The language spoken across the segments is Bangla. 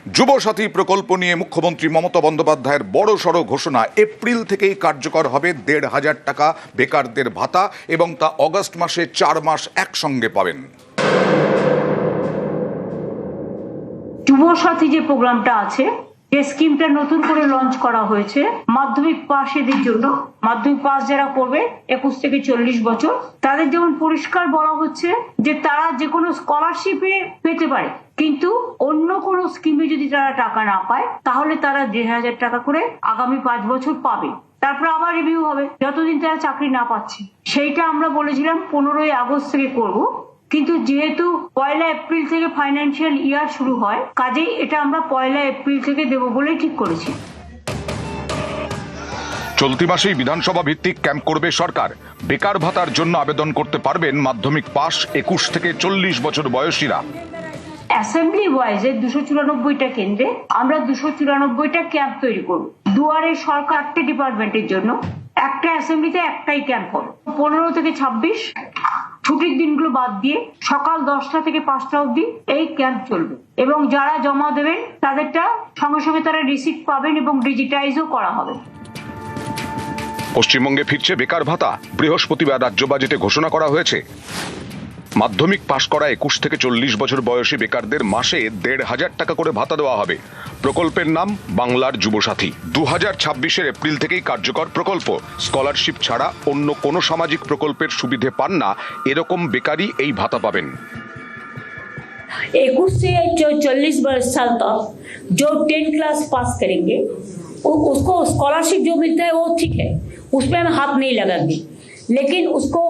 যুবসাথী প্রকল্প নিয়ে মুখ্যমন্ত্রী মমতা বন্দ্যোপাধ্যায়ের বড়সড় ঘোষণা। এপ্রিল থেকেই কার্যকর হবে ১,৫০০ টাকা বেকারদের ভাতা এবং তা অগস্ট মাসে ৪ মাস একসঙ্গে পাবেন। যুবসাথী যে প্রোগ্রামটা আছে, যে স্কিমটা নতুন করে লঞ্চ করা হয়েছে মাধ্যমিক পাশেদের জন্য, মাধ্যমিক পাস যারা করবে ২১ থেকে ৪০ বছর, তাদের যেমন পরিষ্কার বলা হচ্ছে যে তারা যে কোনো স্কলারশিপে পেতে পারে, কিন্তু অন্য কোনো স্কিমে যদি তারা টাকা না পায় তাহলে তারা ১,৫০০ টাকা করে আগামী 5 বছর পাবে। তারপর আবার রিভিউ হবে যতদিন তারা চাকরি না পাচ্ছে। সেইটা আমরা বলেছিলাম ১৫ই আগস্ট থেকে করব, কিন্তু যেহেতু ১লা এপ্রিল থেকে ফাইন্যান্সিয়াল ইয়ার শুরু হয়, কাজেই এটা আমরা ১লা এপ্রিল থেকে দেব বলেই ঠিক করেছি। চলতি মাসেই বিধানসভা ভিত্তিক ক্যাম্প করবে সরকার। বেকার ভাতার জন্য আবেদন করতে পারবেন মাধ্যমিক পাস ২১ থেকে ৪০ বছর বয়সীরা। অ্যাসেম্বলি ওয়াইজে ২৯৪টা কেন্দ্রে আমরা ২৯৪টা ক্যাম্প তৈরি করব। দুয়ারে সরকার ৮টে ডিপার্টমেন্টের জন্য একটা অ্যাসেম্বলিতে একটাই ক্যাম্প হবে। ১৫ থেকে ২৬ ছুটির দিনগুলো বাদ দিয়ে সকাল ১০টা থেকে ৫টা অবধি এই ক্যাম্প চলবে, এবং যারা জমা দেবেন তাদেরটা সঙ্গে সঙ্গে তারা রিসিপ্ট পাবেন এবং ডিজিটাইজও করা হবে। পশ্চিমবঙ্গে ফিরছে বেকার ভাতা। বৃহস্পতিবার রাজ্য বাজেটে ঘোষণা করা হয়েছে, মাধ্যমিক পাশ করা ২১ থেকে ৪০ বছর বয়সী বেকারদের মাসে ১,৫০০ টাকা করে ভাতা দেওয়া হবে। প্রকল্পের নাম বাংলার যুবসাথী। ২০২৬ এপ্রিল থেকেই কার্যকর প্রকল্প। স্কলারশিপ ছাড়া অন্য কোনো সামাজিক প্রকল্পের সুবিধে পান না এরকম বেকারই এই ভাতা পাবেন। 21 से 40 साल तक जो 10 क्लास पास करेंगे उसको स्कॉलरशिप जो मिलता है वो ठीक है, उसमें हम हाथ नहीं लगाएंगे, लेकिन उसको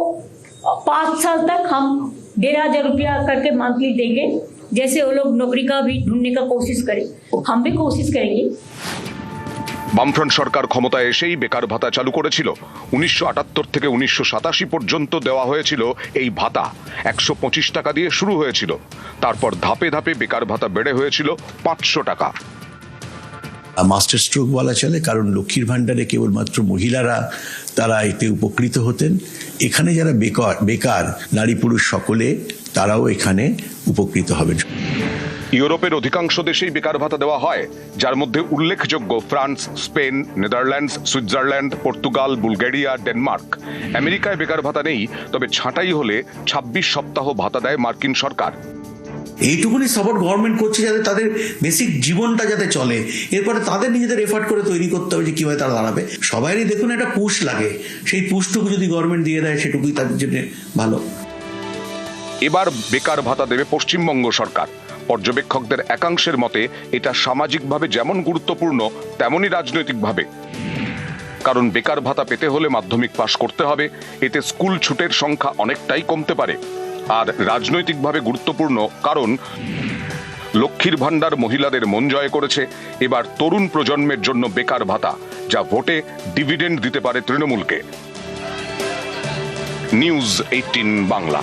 5 साल तक हम 1,500 रुपया करके मंथली देंगे। जैसे वो लोग नौकरी का भी ढूंढने का कोशिश करें, हम भी कोशिश करेंगे। বামফ্রন্ট সরকার ক্ষমতায় এসেই বেকার ভাতা চালু করেছিল। ১৯৭৮ থেকে ১৯৮৭ পর্যন্ত দেওয়া হয়েছিল এই ভাতা। ১২৫ টাকা দিয়ে শুরু হয়েছিল, তারপর ধাপে ধাপে বেকার ভাতা বেড়ে হয়েছিল ৫০০ টাকা। মাস্টার স্ট্রোক বলা চলে, কারণ লক্ষ্মীর ভাণ্ডারে কেবলমাত্র মহিলারা তারা এতে উপকৃত হতেন। এখানে যারা বেকার নারী পুরুষ সকলে তারাও এখানে উপকৃত হবেন। ইউরোপের অধিকাংশ দেশেই বেকার ভাতা দেওয়া হয়, যার মধ্যে উল্লেখযোগ্য France, Spain, Netherlands, Switzerland, Portugal, Bulgaria, Denmark. আমেরিকায় বেকার ভাতা নেই, তবে ছাঁটাই হলে ২৬ সপ্তাহ ভাতা দেয় মার্কিন সরকার। এইটুকুনি সাপোর্ট গভর্নমেন্ট করছে যাতে তাদের বেসিক জীবনটা যাতে চলে, এরপরে তাদের নিজেদের এফার্ট করে তৈরি করতে হবে যে কিভাবে তারা দাঁড়াবে। সবাইরই দেখুন একটা পুশ লাগে, সেই পুশটুকু যদি গভর্নমেন্ট দিয়ে দেয় সেটুকুই তাদের জন্য ভালো। এবার বেকার ভাতা দেবে পশ্চিমবঙ্গ সরকার। পর্যবেক্ষকদের একাংশের মতে এটা সামাজিকভাবে যেমন গুরুত্বপূর্ণ তেমনই রাজনৈতিকভাবে। কারণ বেকার ভাতা পেতে হলে মাধ্যমিক পাশ করতে হবে, এতে স্কুল ছুটের সংখ্যা অনেকটাই কমতে পারে। আর রাজনৈতিকভাবে গুরুত্বপূর্ণ কারণ লক্ষ্মীর ভাণ্ডার মহিলাদের মন জয় করেছে। এবার তরুণ প্রজন্মের জন্য বেকার ভাতা, যা ভোটে ডিভিডেন্ড দিতে পারে তৃণমূলকে। নিউজ ১৮ বাংলা।